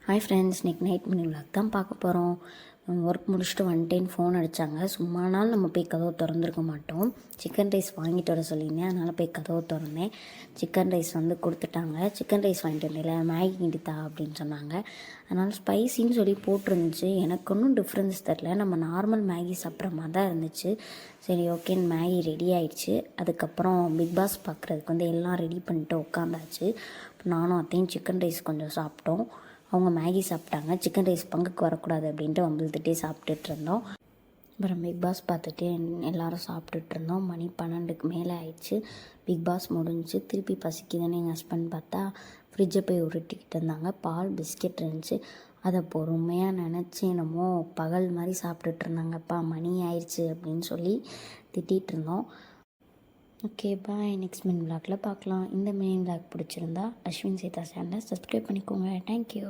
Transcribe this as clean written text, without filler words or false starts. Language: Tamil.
ஹாய் ஃப்ரெண்ட்ஸ், இன்றைக்கி நைட் மினி விளாக் தான் பார்க்க போகிறோம். ஒர்க் முடிச்சுட்டு வந்துட்டேன்னு ஃபோன் அடித்தாங்க. சும்மானாலும் நம்ம போய் கதவை திறந்துருக்க மாட்டோம். சிக்கன் ரைஸ் வாங்கிட்டு வர சொல்லியிருந்தேன், அதனால் போய் கதவை திறந்தேன். சிக்கன் ரைஸ் வந்து கொடுத்துட்டாங்க. சிக்கன் ரைஸ் வாங்கிட்டு வந்தேன்ல, மேகி கிண்டித்தா அப்படின்னு சொன்னாங்க. அதனால் ஸ்பைசின்னு சொல்லி போட்டிருந்துச்சு. எனக்கு ஒன்றும் டிஃப்ரென்ஸ் தெரில, நம்ம நார்மல் மேகி சாப்பிட்ற மாதிரி தான் இருந்துச்சு. சரி ஓகேன்னு மேகி ரெடி ஆகிடுச்சு. அதுக்கப்புறம் பிக் பாஸ் பார்க்குறதுக்கு வந்து எல்லாம் ரெடி பண்ணிட்டு உட்காந்தாச்சு. நானும் அத்தையும் சிக்கன் ரைஸ் கொஞ்சம் சாப்பிட்டோம். அவங்க மேகி சாப்பிட்டாங்க. சிக்கன் ரைஸ் பங்குக்கு வரக்கூடாது அப்படின்ட்டு வம்புழுத்துட்டே சாப்பிட்டுட்டு இருந்தோம். அப்புறம் பிக் பாஸ் பார்த்துட்டு எல்லோரும் சாப்பிட்டுட்டு இருந்தோம். மணி 12க்கு மேலே ஆயிடுச்சு. பிக் பாஸ் முடிஞ்சு திருப்பி பசிக்குதுன்னு எங்கள் ஹஸ்பண்ட் பார்த்தா ஃப்ரிட்ஜை போய் உருட்டிக்கிட்டு இருந்தாங்க. பால் பிஸ்கெட் இருந்துச்சு. அதை பொறுமையாக நினச்சி என்னமோ பகல் மாதிரி சாப்பிட்டுட்டு இருந்தாங்கப்பா. மணி ஆயிடுச்சு அப்படின்னு சொல்லி திட்டிகிட்டு இருந்தோம். Okay bye. நெக்ஸ்ட் மினி விளாகில் பார்க்கலாம். இந்த மினி விளாக் பிடிச்சிருந்தா அஸ்வின் சீதா சேனலை சப்ஸ்கிரைப் பண்ணிக்கோங்க. தேங்க்யூ.